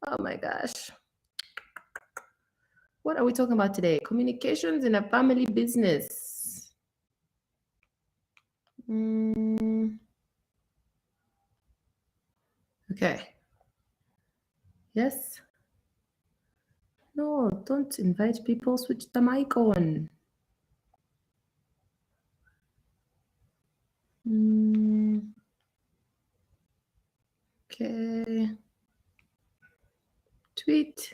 Oh my gosh. What are we talking about today? Communications in a family business. Okay. Yes. No, don't invite people. Switch the mic on. Okay. Tweet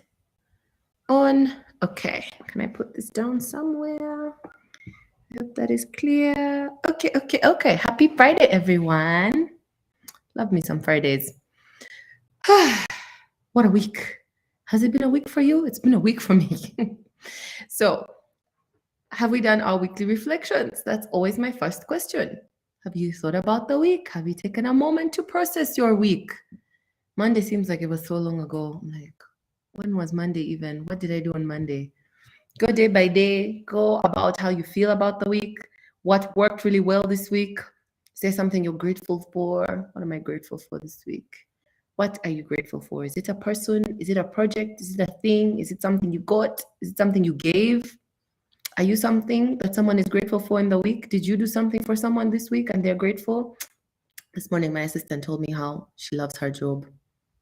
on. Okay. Can I put this down somewhere? I hope that is clear. Okay. Happy Friday, everyone. Love me some Fridays. What a week. Has it been a week for you? It's been a week for me. So, have we done our weekly reflections? That's always my first question. Have you thought about the week? Have you taken a moment to process your week? Monday seems like it was so long ago. I'm like, when was Monday even? What did I do on Monday? Go day by day, go about how you feel about the week, what worked really well this week. Say something you're grateful for. What am I grateful for this week? What are you grateful for? Is it a person? Is it a project? Is it a thing? Is it something you got? Is it something you gave? Are you something that someone is grateful for in the week? Did you do something for someone this week and they're grateful? This morning, my assistant told me how she loves her job.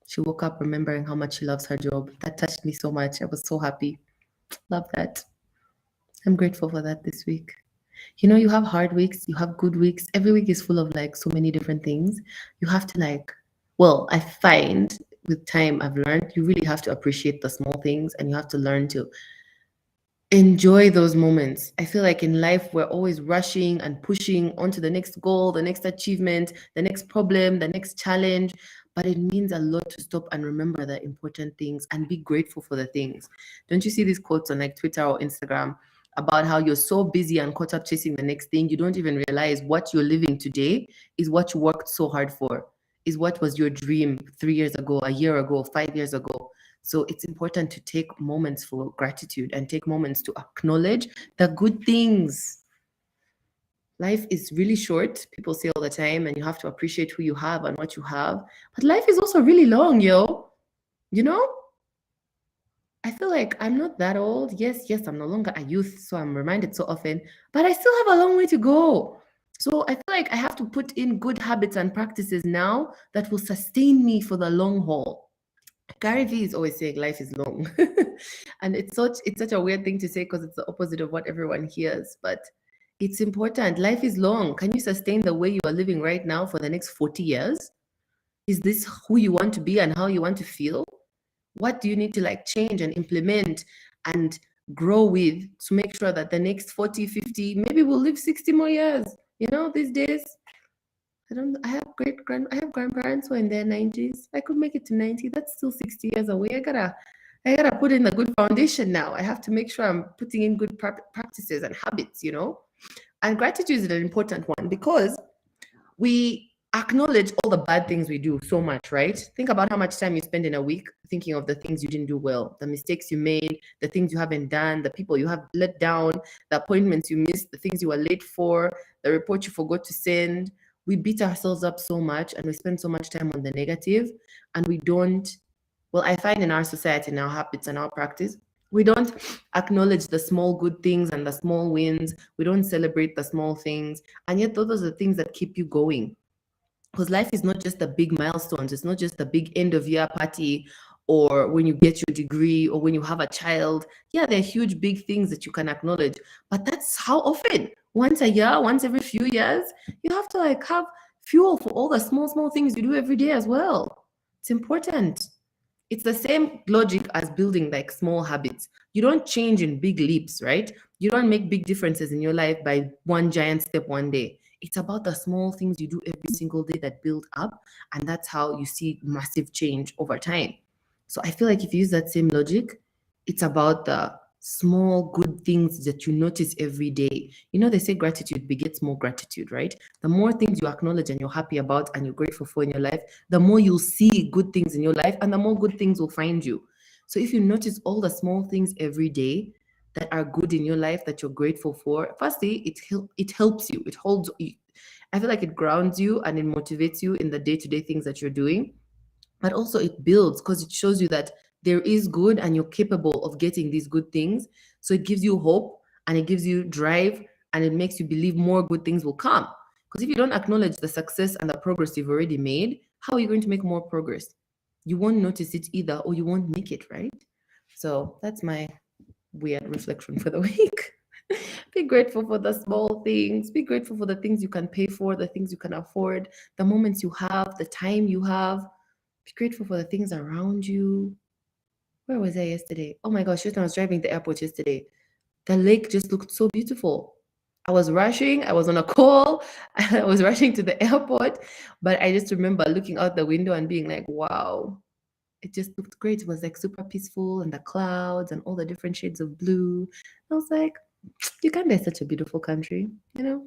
She woke up remembering how much she loves her job. That touched me so much. I was so happy. Love that. I'm grateful for that this week. You know, you have hard weeks, you have good weeks. Every week is full of like so many different things. You have to I find with time I've learned you really have to appreciate the small things and you have to learn to enjoy those moments. I feel like in life, we're always rushing and pushing onto the next goal, the next achievement, the next problem, the next challenge. But it means a lot to stop and remember the important things and be grateful for the things. Don't you see these quotes on like Twitter or Instagram about how you're so busy and caught up chasing the next thing, you don't even realize what you're living today is what you worked so hard for, is what was your dream 3 years ago, a year ago, 5 years ago. So it's important to take moments for gratitude and take moments to acknowledge the good things. Life is really short, people say all the time, and you have to appreciate who you have and what you have. But life is also really long, yo. You know? I feel like I'm not that old. Yes, I'm no longer a youth, so I'm reminded so often, but I still have a long way to go. So I feel like I have to put in good habits and practices now that will sustain me for the long haul. Gary Vee is always saying life is long. And it's such a weird thing to say because it's the opposite of what everyone hears, but it's important. Life is long. Can you sustain the way you are living right now for the next 40 years? Is this who you want to be and how you want to feel? What do you need to like change and implement and grow with to make sure that the next 40, 50, maybe we'll live 60 more years? You know, these days I have grandparents who are in their 90s. I could make it to 90. That's still 60 years away. I gotta put in a good foundation now. I have to make sure I'm putting in good practices and habits, you know. And gratitude is an important one because we acknowledge all the bad things we do so much, right? Think about how much time you spend in a week thinking of the things you didn't do well, the mistakes you made, the things you haven't done, the people you have let down, the appointments you missed, the things you were late for, the report you forgot to send. We beat ourselves up so much and we spend so much time on the negative, and we don't, well, I find in our society, in our habits and our practice, we don't acknowledge the small good things and the small wins. We don't celebrate the small things. And yet those are the things that keep you going. Because life is not just the big milestones. It's not just the big end of year party or when you get your degree or when you have a child. Yeah, they're huge, big things that you can acknowledge. But that's how often? Once a year, once every few years, you have to like have fuel for all the small things you do every day as well. It's important. It's the same logic as building like small habits. You don't change in big leaps, right? You don't make big differences in your life by one giant step one day. It's about the small things you do every single day that build up, and that's how you see massive change over time. So I feel like if you use that same logic, it's about the small good things that you notice every day. You know, they say gratitude begets more gratitude, right? The more things you acknowledge and you're happy about and you're grateful for in your life, the more you'll see good things in your life and the more good things will find you. So if you notice all the small things every day that are good in your life that you're grateful for, firstly, it helps you. It holds you. I feel like it grounds you and it motivates you in the day-to-day things that you're doing. but also it builds because it shows you that there is good and you're capable of getting these good things. So it gives you hope and it gives you drive and it makes you believe more good things will come. Because if you don't acknowledge the success and the progress you've already made, how are you going to make more progress? You won't notice it either, or you won't make it, right? So that's my weird reflection for the week. Be grateful for the small things. Be grateful for the things you can pay for, the things you can afford, the moments you have, the time you have. Be grateful for the things around you. Where was I yesterday? Oh my gosh, when I was driving the airport yesterday, the lake just looked so beautiful. I was rushing, I was on a call, I was rushing to the airport, but I just remember looking out the window and being like, wow, it just looked great. It was like super peaceful and the clouds and all the different shades of blue. I was like, Uganda is such a beautiful country, you know?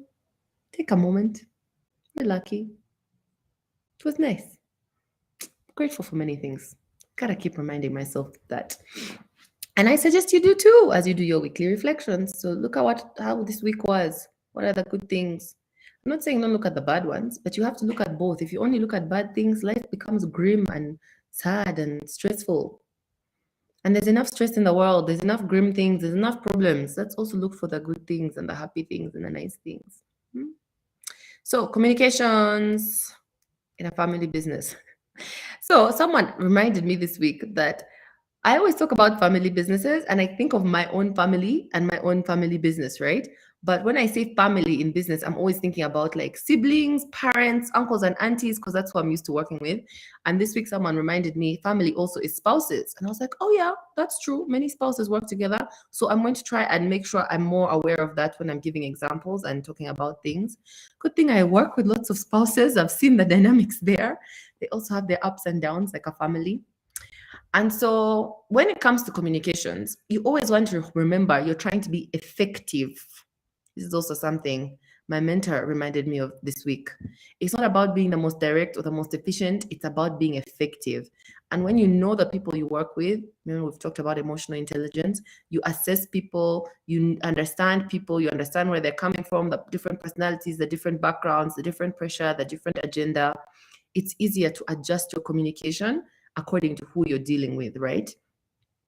Take a moment. You're lucky. It was nice. Grateful for many things. Gotta keep reminding myself that. And I suggest you do too as you do your weekly reflections. So look at how this week was. What are the good things? I'm not saying don't look at the bad ones, but you have to look at both. If you only look at bad things, life becomes grim and sad and stressful. And there's enough stress in the world, there's enough grim things, there's enough problems. Let's also look for the good things and the happy things and the nice things. So, communications in a family business. So, someone reminded me this week that I always talk about family businesses and I think of my own family and my own family business, right? But when I say family in business, I'm always thinking about like siblings, parents, uncles, and aunties, because that's who I'm used to working with. And this week, someone reminded me family also is spouses. And I was like, oh, yeah, that's true. Many spouses work together. So I'm going to try and make sure I'm more aware of that when I'm giving examples and talking about things. Good thing I work with lots of spouses. I've seen the dynamics there. They also have their ups and downs like a family. And so when it comes to communications, you always want to remember you're trying to be effective. This is also something my mentor reminded me of this week. It's not about being the most direct or the most efficient, it's about being effective. And when you know the people you work with, we've talked about emotional intelligence, you assess people, you understand people, you understand where they're coming from, the different personalities, the different backgrounds, the different pressure, the different agenda. It's easier to adjust your communication according to who you're dealing with, right?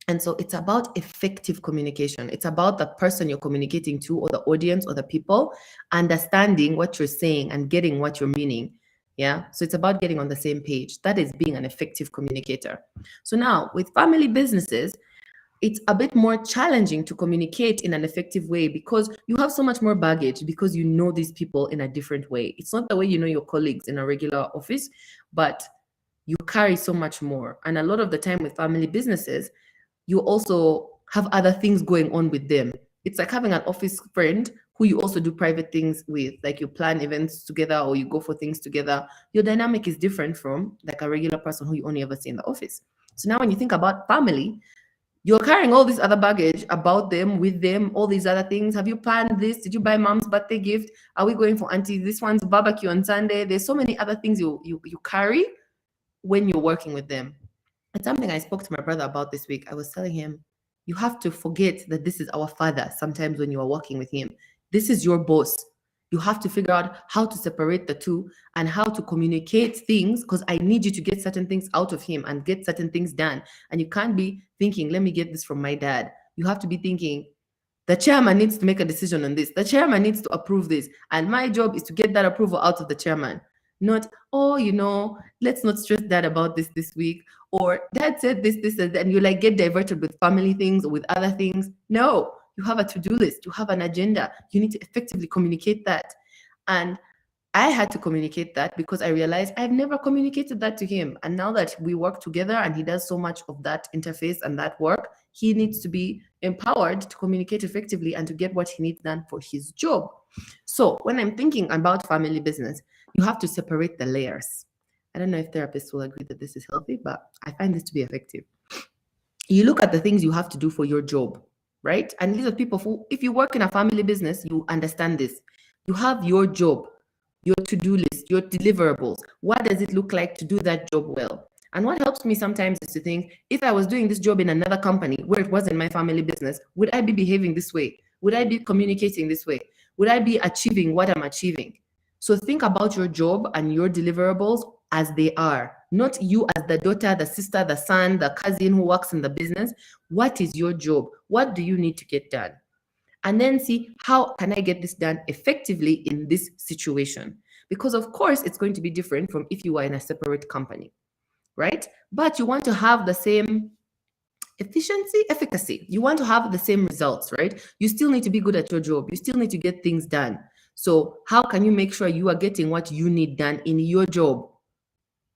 And so it's about effective communication. It's about the person you're communicating to or the audience or the people understanding what you're saying and getting what you're meaning. Yeah. So it's about getting on the same page. That is being an effective communicator. So now with family businesses, it's a bit more challenging to communicate in an effective way because you have so much more baggage because you know these people in a different way. It's not the way you know your colleagues in a regular office, but you carry so much more. And a lot of the time with family businesses, you also have other things going on with them. It's like having an office friend who you also do private things with, like you plan events together or you go for things together. Your dynamic is different from like a regular person who you only ever see in the office. So now when you think about family, you're carrying all this other baggage about them, with them, all these other things. Have you planned this? Did you buy mom's birthday gift? Are we going for auntie this one's barbecue on Sunday? There's so many other things you carry when you're working with them. It's something I spoke to my brother about this week. I was telling him, you have to forget that this is our father sometimes when you are working with him. This is your boss. You have to figure out how to separate the two and how to communicate things because I need you to get certain things out of him and get certain things done. And you can't be thinking, let me get this from my dad. You have to be thinking, the chairman needs to make a decision on this. The chairman needs to approve this. And my job is to get that approval out of the chairman. Not, oh, let's not stress dad about this week. Or dad said this, and you like get diverted with family things or with other things. No, you have a to-do list. You have an agenda. You need to effectively communicate that. And I had to communicate that because I realized I've never communicated that to him. And now that we work together and he does so much of that interface and that work, he needs to be empowered to communicate effectively and to get what he needs done for his job. So when I'm thinking about family business, you have to separate the layers. I don't know if therapists will agree that this is healthy, but I find this to be effective. You look at the things you have to do for your job, right? And these are people who, if you work in a family business, you understand this. You have your job, your to-do list, your deliverables. What does it look like to do that job well? And what helps me sometimes is to think, if I was doing this job in another company where it wasn't my family business, would I be behaving this way? Would I be communicating this way? Would I be achieving what I'm achieving? So think about your job and your deliverables as they are, not you as the daughter, the sister, the son, the cousin who works in the business. What is your job? What do you need to get done? And then see, how can I get this done effectively in this situation? Because of course, it's going to be different from if you are in a separate company, right? But you want to have the same efficacy. You want to have the same results, right? You still need to be good at your job. You still need to get things done. So how can you make sure you are getting what you need done in your job,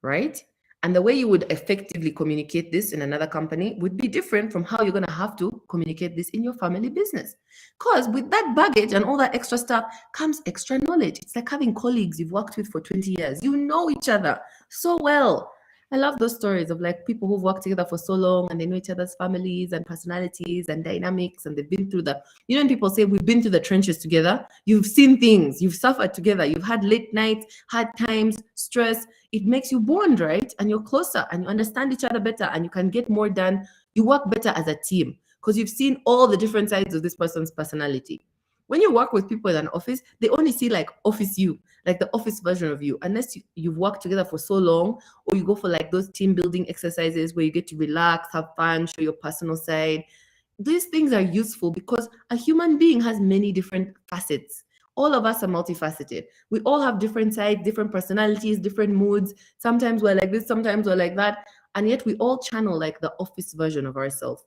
right? And the way you would effectively communicate this in another company would be different from how you're going to have to communicate this in your family business. Because with that baggage and all that extra stuff comes extra knowledge. It's like having colleagues you've worked with for 20 years. You know each other so well. I love those stories of like people who've worked together for so long and they know each other's families and personalities and dynamics, and they've been through the, you know, when people say we've been through the trenches together, you've seen things, you've suffered together, you've had late nights, hard times, stress. It makes you bond, right? And you're closer and you understand each other better and you can get more done. You work better as a team because you've seen all the different sides of this person's personality. When you work with people in an office, they only see like office you, like the office version of you, unless you've worked together for so long, or you go for like those team building exercises where you get to relax, have fun, show your personal side. These things are useful because a human being has many different facets. All of us are multifaceted. We all have different sides, different personalities, different moods. Sometimes we're like this, sometimes we're like that. And yet we all channel like the office version of ourselves.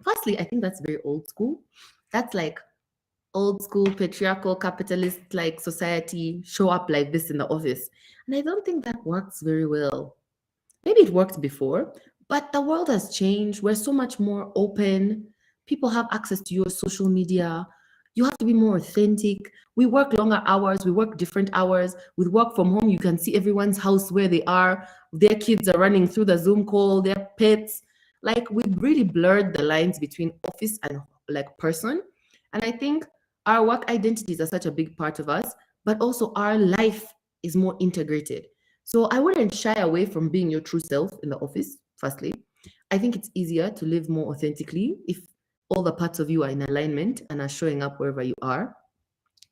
Firstly, I think that's very old school. That's like old school patriarchal capitalist like society show up like this in the office. And I don't think that works very well. Maybe it worked before, but the world has changed. We're so much more open. People have access to your social media. You have to be more authentic. We work longer hours, we work different hours. With work from home, you can see everyone's house where they are. Their kids are running through the Zoom call, their pets. Like we've really blurred the lines between office and like person. And I think our work identities are such a big part of us, but also our life is more integrated. So I wouldn't shy away from being your true self in the office, firstly. I think it's easier to live more authentically if all the parts of you are in alignment and are showing up wherever you are.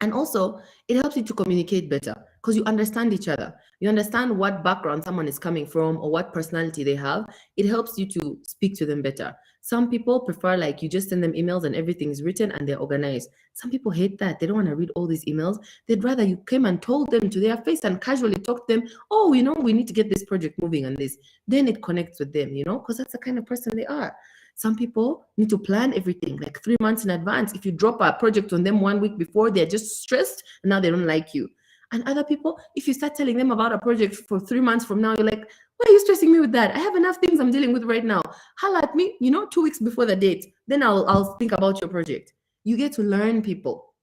And also, it helps you to communicate better because you understand each other. You understand what background someone is coming from or what personality they have. It helps you to speak to them better. Some people prefer like you just send them emails and everything is written and they're organized. Some people hate that. They don't want to read all these emails. They'd rather you came and told them to their face and casually talk to them, oh, you know, we need to get this project moving on this. Then it connects with them, you know, because that's the kind of person they are. Some people need to plan everything like 3 months in advance. If you drop a project on them 1 week before, they're just stressed and now they don't like you. And other people, if you start telling them about a project for 3 months from now, you're like, why are you stressing me with that? I have enough things I'm dealing with right now. Holla at me, you know, 2 weeks before the date. Then I'll think about your project. You get to learn people.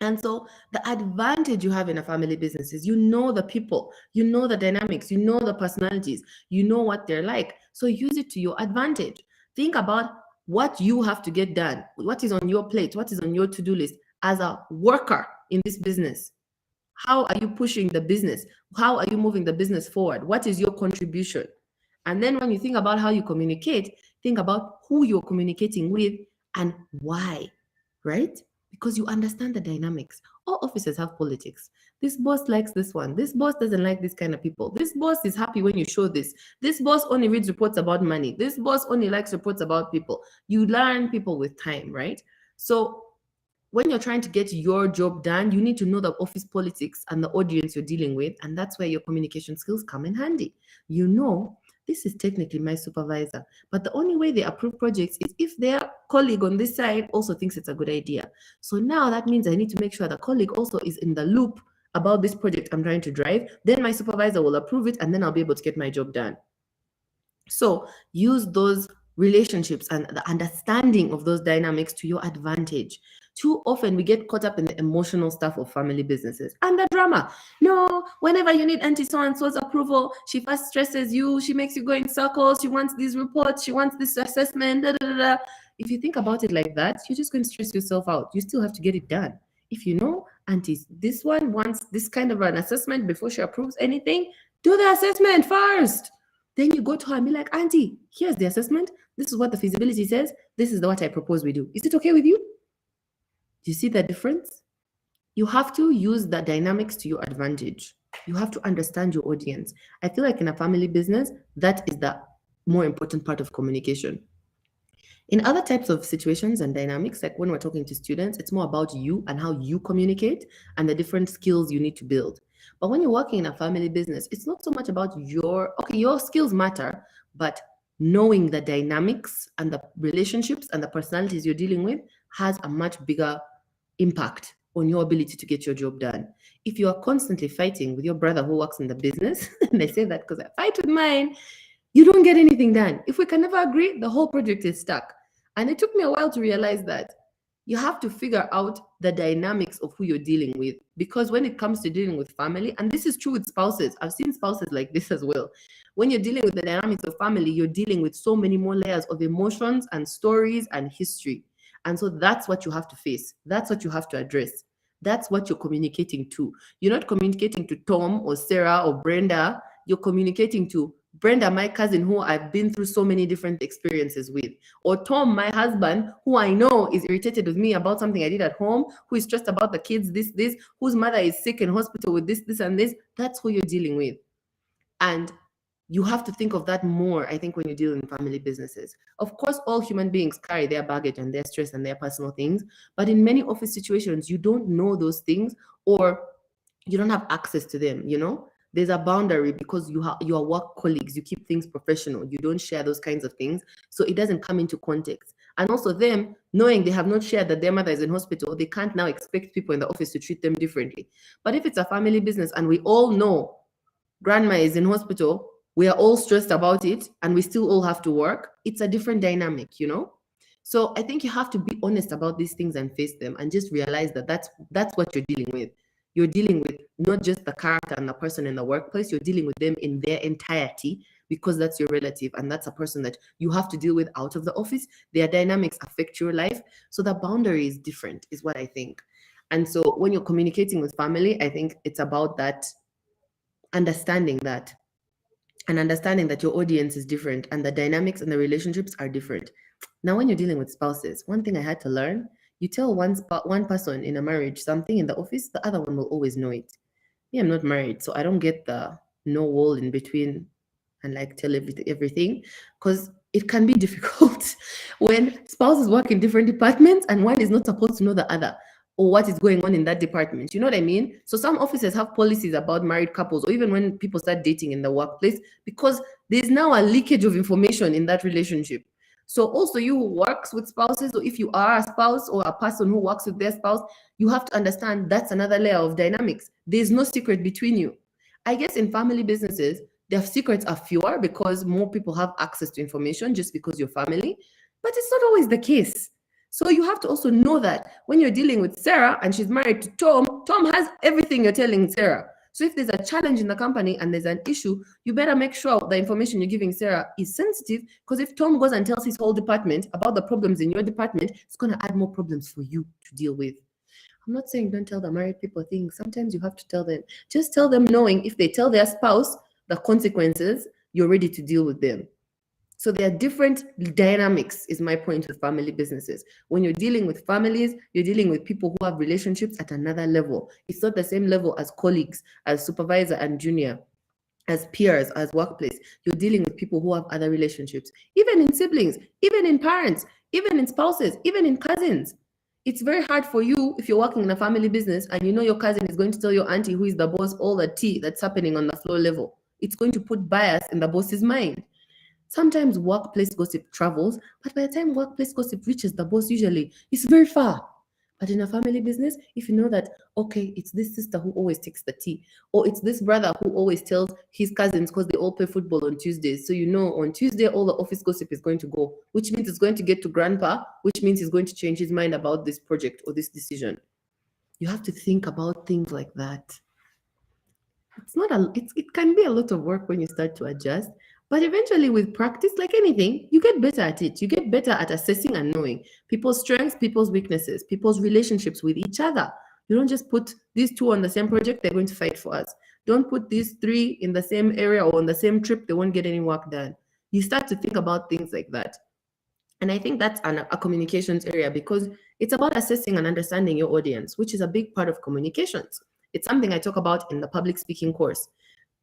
And so the advantage you have in a family business is you know the people, you know the dynamics, you know the personalities, you know what they're like. So use it to your advantage. Think about what you have to get done, what is on your plate, what is on your to-do list as a worker in this business. How are you pushing the business? How are you moving the business forward? What is your contribution? And then when you think about how you communicate, think about who you're communicating with and why, right? Because you understand the dynamics. All offices have politics. This boss likes this one. This boss doesn't like this kind of people. This boss is happy when you show this. This boss only reads reports about money. This boss only likes reports about people. You learn people with time, right? So when you're trying to get your job done, you need to know the office politics and the audience you're dealing with. And that's where your communication skills come in handy. You know, this is technically my supervisor, but the only way they approve projects is if their colleague on this side also thinks it's a good idea. So now that means I need to make sure the colleague also is in the loop about this project I'm trying to drive. Then my supervisor will approve it and then I'll be able to get my job done. So use those relationships and the understanding of those dynamics to your advantage. Too often we get caught up in the emotional stuff of family businesses and the drama. No, whenever you need Auntie so-and-so's approval, she first stresses you, she makes you go in circles, she wants these reports, she wants this assessment, da, da, da, da. If you think about it like that, you're just going to stress yourself out. You still have to get it done. If you know, Auntie, this one wants this kind of an assessment before she approves anything, do the assessment first. Then you go to her and be like, Auntie, here's the assessment. This is what the feasibility says. This is what I propose we do. Is it okay with you? Do you see the difference? You have to use the dynamics to your advantage. You have to understand your audience. I feel like in a family business, that is the more important part of communication. In other types of situations and dynamics, like when we're talking to students, it's more about you and how you communicate and the different skills you need to build. But when you're working in a family business, it's not so much about your skills matter, but knowing the dynamics and the relationships and the personalities you're dealing with has a much bigger impact on your ability to get your job done. If you are constantly fighting with your brother who works in the business, and I say that because I fight with mine, you don't get anything done. If we can never agree, the whole project is stuck. And it took me a while to realize that you have to figure out the dynamics of who you're dealing with. Because when it comes to dealing with family, and this is true with spouses, I've seen spouses like this as well. When you're dealing with the dynamics of family, you're dealing with so many more layers of emotions and stories and history. And so that's what you have to face. That's what you have to address. That's what you're communicating to. You're not communicating to Tom or Sarah or Brenda. You're communicating to Brenda, my cousin, who I've been through so many different experiences with, or Tom, my husband, who I know is irritated with me about something I did at home, who is stressed about the kids, this, whose mother is sick in hospital with this, and this. That's who you're dealing with. And you have to think of that more, I think, when you're dealing in family businesses. Of course, all human beings carry their baggage and their stress and their personal things, but in many office situations, you don't know those things or you don't have access to them, you know? There's a boundary because you are work colleagues, you keep things professional, you don't share those kinds of things, so it doesn't come into context. And also them knowing they have not shared that their mother is in hospital, they can't now expect people in the office to treat them differently. But if it's a family business and we all know grandma is in hospital, we are all stressed about it, and we still all have to work, it's a different dynamic, you know? So I think you have to be honest about these things and face them and just realize that that's what you're dealing with. You're dealing with not just the character and the person in the workplace, you're dealing with them in their entirety because that's your relative and that's a person that you have to deal with out of the office. Their dynamics affect your life. So the boundary is different, is what I think. And so when you're communicating with family, I think it's about that understanding that and understanding that your audience is different and the dynamics and the relationships are different. Now, when you're dealing with spouses, one thing I had to learn, you tell one person in a marriage something in the office, the other one will always know it. Me, I'm not married, so I don't get the no wall in between and like tell everything because it can be difficult when spouses work in different departments and one is not supposed to know the other or what is going on in that department. You know what I mean? So some offices have policies about married couples or even when people start dating in the workplace because there's now a leakage of information in that relationship. So also you who works with spouses, or if you are a spouse or a person who works with their spouse, you have to understand that's another layer of dynamics. There's no secret between you. I guess in family businesses, their secrets are fewer because more people have access to information just because you're family, but it's not always the case. So you have to also know that when you're dealing with Sarah and she's married to Tom, Tom has everything you're telling Sarah. So if there's a challenge in the company and there's an issue, you better make sure the information you're giving Sarah is sensitive, because if Tom goes and tells his whole department about the problems in your department, it's going to add more problems for you to deal with. I'm not saying don't tell the married people things. Sometimes you have to tell them. Just tell them knowing if they tell their spouse the consequences, you're ready to deal with them. So there are different dynamics, is my point with family businesses. When you're dealing with families, you're dealing with people who have relationships at another level. It's not the same level as colleagues, as supervisor and junior, as peers, as workplace. You're dealing with people who have other relationships, even in siblings, even in parents, even in spouses, even in cousins. It's very hard for you if you're working in a family business and you know your cousin is going to tell your auntie who is the boss all the tea that's happening on the floor level. It's going to put bias in the boss's mind. Sometimes workplace gossip travels, but by the time workplace gossip reaches the boss, usually it's very far. But in a family business, if you know that, okay, it's this sister who always takes the tea, or it's this brother who always tells his cousins because they all play football on Tuesdays. So you know on Tuesday, all the office gossip is going to go, which means it's going to get to grandpa, which means he's going to change his mind about this project or this decision. You have to think about things like that. It can be a lot of work when you start to adjust, but eventually with practice, like anything, you get better at it. You get better at assessing and knowing people's strengths, people's weaknesses, people's relationships with each other. You don't just put these two on the same project, they're going to fight for us. Don't put these three in the same area or on the same trip, they won't get any work done. You start to think about things like that. And I think that's a communications area because it's about assessing and understanding your audience, which is a big part of communications. It's something I talk about in the public speaking course.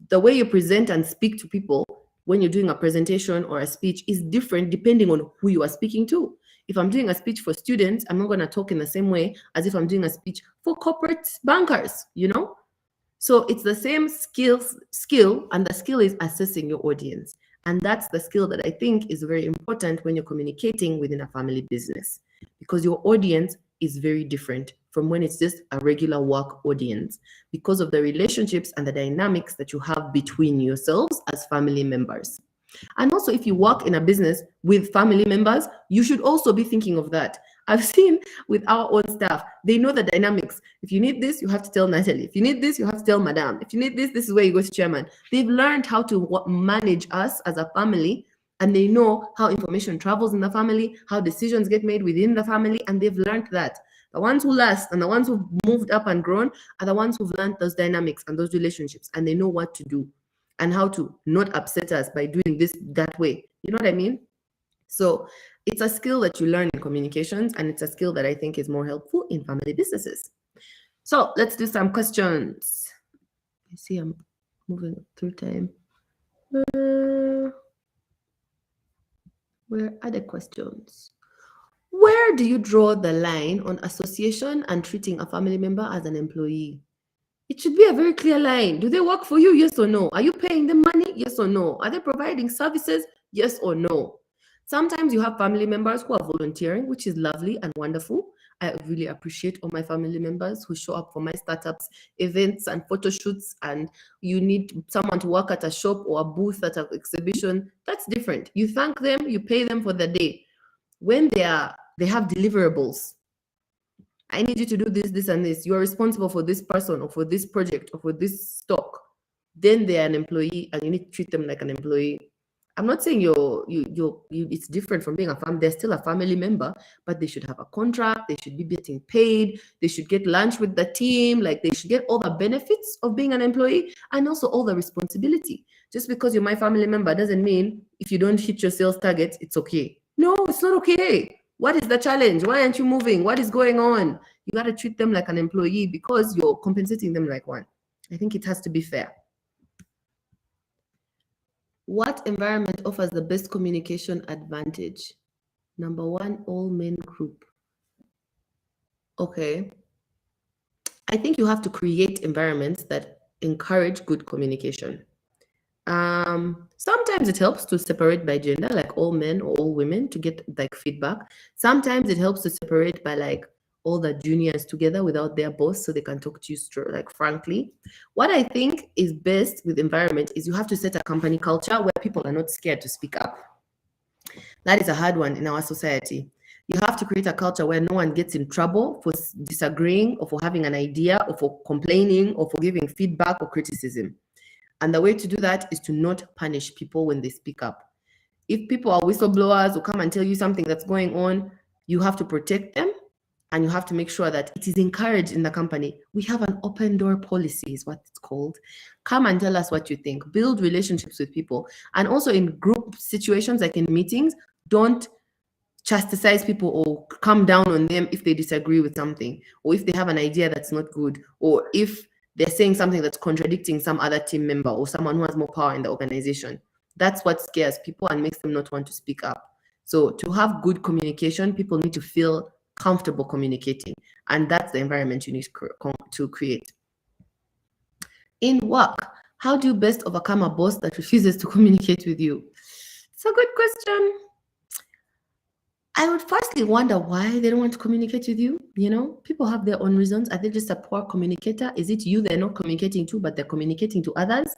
The way you present and speak to people when you're doing a presentation or a speech is different depending on who you are speaking to. If I'm doing a speech for students, I'm not going to talk in the same way as if I'm doing a speech for corporate bankers, you know? So it's the same skill, and the skill is assessing your audience. And that's the skill that I think is very important when you're communicating within a family business, because your audience is very different from when it's just a regular work audience, because of the relationships and the dynamics that you have between yourselves as family members. And also, if you work in a business with family members, you should also be thinking of that. I've seen with our own staff, they know the dynamics. If you need this, you have to tell Natalie. If you need this, you have to tell Madame. If you need this, this is where you go to chairman. They've learned how to manage us as a family, and they know how information travels in the family, how decisions get made within the family, and they've learned that. The ones who last and the ones who've moved up and grown are the ones who've learned those dynamics and those relationships, and they know what to do and how to not upset us by doing this that way. You know what I mean? So it's a skill that you learn in communications, and it's a skill that I think is more helpful in family businesses. So let's do some questions. You see, I'm moving through time. Where are the questions? Where do you draw the line on association and treating a family member as an employee? It should be a very clear line. Do they work for you? Yes or no? Are you paying them money? Yes or no? Are they providing services? Yes or no? Sometimes you have family members who are volunteering, which is lovely and wonderful. I really appreciate all my family members who show up for my startups events and photo shoots, and you need someone to work at a shop or a booth at an exhibition. That's different. You thank them, you pay them for the day. When they have deliverables, I need you to do this, this, and this. You are responsible for this person or for this project or for this stock. Then they are an employee, and you need to treat them like an employee. I'm not saying it's different from being a family. They're still a family member, but they should have a contract. They should be getting paid. They should get lunch with the team. Like, they should get all the benefits of being an employee and also all the responsibility. Just because you're my family member doesn't mean if you don't hit your sales targets, it's okay. No, it's not okay. What is the challenge? Why aren't you moving? What is going on? You got to treat them like an employee because you're compensating them like one. I think it has to be fair. What environment offers the best communication advantage? Number one, all men group. Okay. I think you have to create environments that encourage good communication. Sometimes it helps to separate by gender, like all men or all women, to get like feedback. Sometimes it helps to separate by like all the juniors together without their boss, so they can talk to you like frankly. What I think is best with environment is you have to set a company culture where people are not scared to speak up. That is a hard one in our society. You have to create a culture where no one gets in trouble for disagreeing or for having an idea or for complaining or for giving feedback or criticism. And the way to do that is to not punish people when they speak up. If people are whistleblowers who come and tell you something that's going on, you have to protect them, and you have to make sure that it is encouraged in the company. We have an open door policy is what it's called. Come and tell us what you think. Build relationships with people. And also in group situations, like in meetings, don't chastise people or come down on them if they disagree with something, or if they have an idea that's not good, or if they're saying something that's contradicting some other team member or someone who has more power in the organization. That's what scares people and makes them not want to speak up. So to have good communication, people need to feel comfortable communicating, and that's the environment you need to create. In work, how do you best overcome a boss that refuses to communicate with you? It's a good question. I would firstly wonder why they don't want to communicate with you. You know, people have their own reasons. Are they just a poor communicator? Is it you they're not communicating to, but they're communicating to others?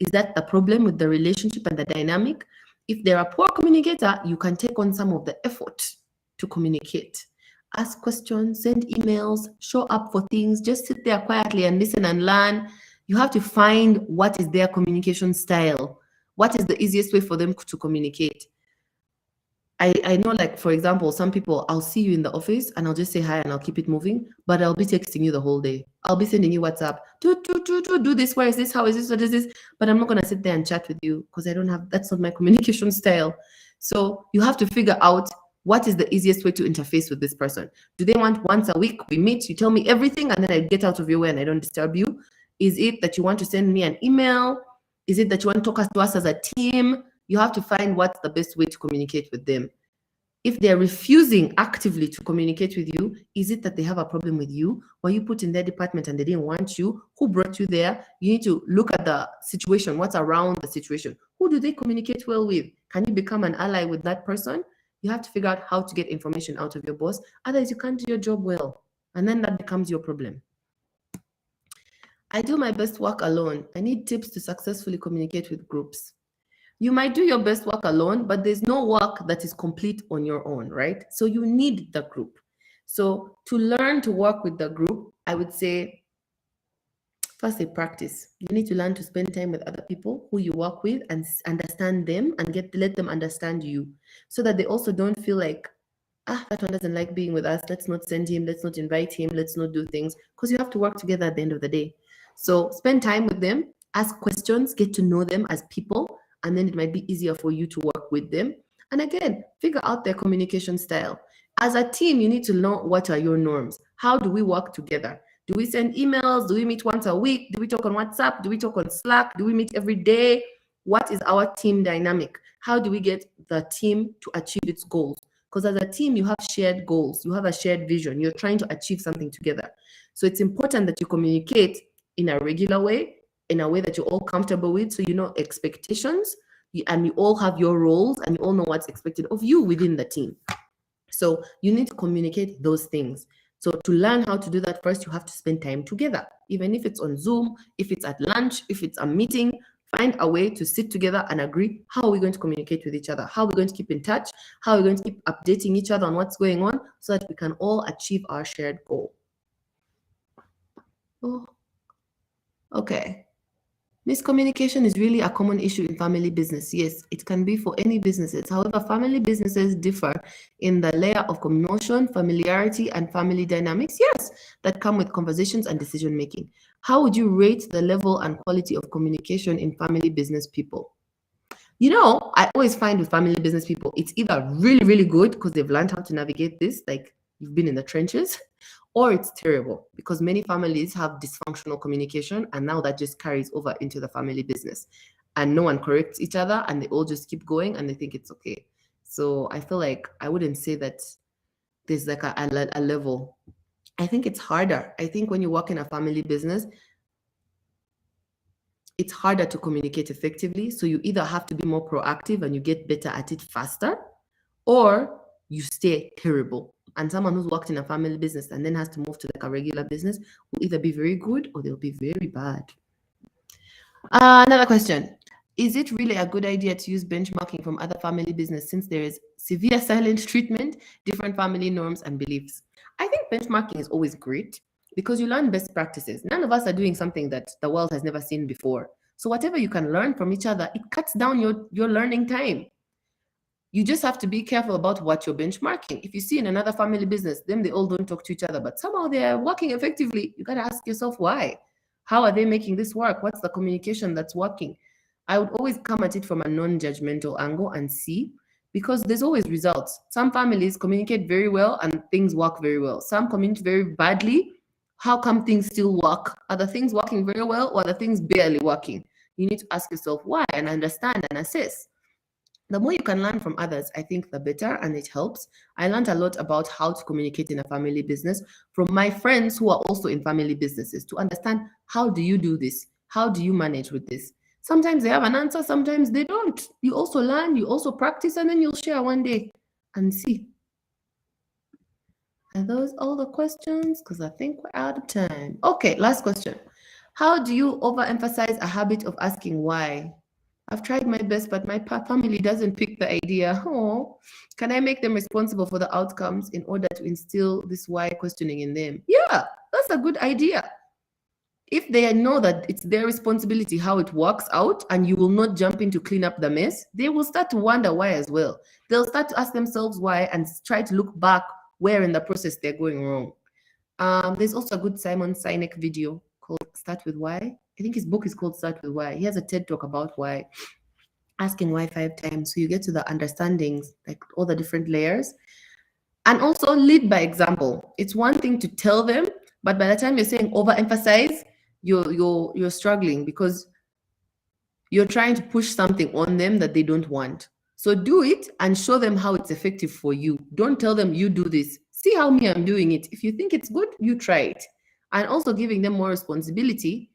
Is that the problem with the relationship and the dynamic? If they're a poor communicator, you can take on some of the effort to communicate. Ask questions, send emails, show up for things, just sit there quietly and listen and learn. You have to find what is their communication style. What is the easiest way for them to communicate? I know, like, for example, some people, I'll see you in the office and I'll just say hi and I'll keep it moving, but I'll be texting you the whole day. I'll be sending you WhatsApp, do this, where is this, how is this, what is this? But I'm not going to sit there and chat with you because that's not my communication style. So you have to figure out What is the easiest way to interface with this person? Do they want once a week we meet, you tell me everything, and then I get out of your way and I don't disturb you? Is it that you want to send me an email? Is it that you want to talk to us as a team? You have to find what's the best way to communicate with them. If they're refusing actively to communicate with you, is it that they have a problem with you? Were you put in their department and they didn't want you? Who brought you there? You need to look at the situation, what's around the situation. Who do they communicate well with? Can you become an ally with that person? You have to figure out how to get information out of your boss. Otherwise, you can't do your job well. And then that becomes your problem. I do my best work alone. I need tips to successfully communicate with groups. You might do your best work alone, but there's no work that is complete on your own, right? So you need the group. So to learn to work with the group, I would say, firstly, practice. You need to learn to spend time with other people who you work with and understand them and let them understand you, so that they also don't feel like, that one doesn't like being with us. Let's not send him. Let's not invite him. Let's not do things, because you have to work together at the end of the day. So spend time with them, ask questions, get to know them as people, and then it might be easier for you to work with them. And again, figure out their communication style. As a team, you need to know what are your norms. How do we work together? Do we send emails? Do we meet once a week? Do we talk on WhatsApp? Do we talk on Slack? Do we meet every day? What is our team dynamic? How do we get the team to achieve its goals? Because as a team, you have shared goals, you have a shared vision, you're trying to achieve something together. So it's important that you communicate in a regular way, in a way that you're all comfortable with, so you know expectations, and you all have your roles, and you all know what's expected of you within the team. So you need to communicate those things. So to learn how to do that, first you have to spend time together, even if it's on Zoom, if it's at lunch, if it's a meeting. Find a way to sit together and agree, how are we going to communicate with each other? How are we going to keep in touch? How are we going to keep updating each other on what's going on, so that we can all achieve our shared goal? Oh, okay. Miscommunication is really a common issue in family business. Yes, it can be for any businesses. However, family businesses differ in the layer of communication, familiarity, and family dynamics, yes, that come with conversations and decision making. How would you rate the level and quality of communication in family business people? You know, I always find with family business people, it's either really, really good because they've learned how to navigate this, like you've been in the trenches, or it's terrible because many families have dysfunctional communication, and now that just carries over into the family business, and no one corrects each other, and they all just keep going and they think it's okay. So I feel like I wouldn't say that there's like a level. I think it's harder. I think when you work in a family business, it's harder to communicate effectively. So you either have to be more proactive and you get better at it faster, or you stay terrible. And someone who's worked in a family business and then has to move to like a regular business will either be very good or they'll be very bad. Another question. Is it really a good idea to use benchmarking from other family business, since there is severe silent treatment, different family norms and beliefs? I think benchmarking is always great because you learn best practices. None of us are doing something that the world has never seen before. So whatever you can learn from each other, it cuts down your learning time. You just have to be careful about what you're benchmarking. If you see in another family business, them, they all don't talk to each other, but somehow they're working effectively. You got to ask yourself why. How are they making this work? What's the communication that's working? I would always come at it from a non-judgmental angle and see, because there's always results. Some families communicate very well and things work very well. Some communicate very badly. How come things still work? Are the things working very well, or are the things barely working? You need to ask yourself why and understand and assess. The more you can learn from others, I think the better, and it helps. I learned a lot about how to communicate in a family business from my friends who are also in family businesses, to understand, how do you do this? How do you manage with this? Sometimes they have an answer, sometimes they don't. You also learn, you also practice, and then you'll share one day and see. Are those all the questions? Because I think we're out of time. Okay, last question. How do you overemphasize a habit of asking why? I've tried my best, but my family doesn't pick the idea. Oh, can I make them responsible for the outcomes in order to instill this why questioning in them? Yeah, that's a good idea. If they know that it's their responsibility how it works out, and you will not jump in to clean up the mess, they will start to wonder why as well. They'll start to ask themselves why and try to look back where in the process they're going wrong. There's also a good Simon Sinek video called Start With Why. I think his book is called Start With Why. He has a TED talk about why. asking why 5 times, so you get to the understandings, like all the different layers. And also lead by example. It's one thing to tell them, but by the time you're saying overemphasize, you're struggling because you're trying to push something on them that they don't want. So do it and show them how it's effective for you. Don't tell them you do this. See how me I'm doing it. If you think it's good, you try it. And also giving them more responsibility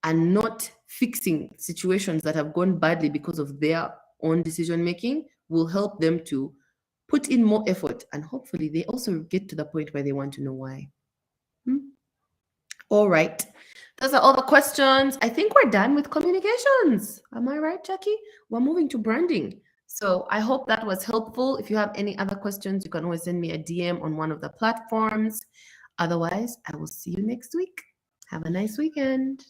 and not fixing situations that have gone badly because of their own decision making will help them to put in more effort, and hopefully they also get to the point where they want to know why. All right. Those are all the questions. I think we're done with communications. Am I right, Jackie? We're moving to branding. So I hope that was helpful. If you have any other questions, you can always send me a DM on one of the platforms. Otherwise, I will see you next week. Have a nice weekend.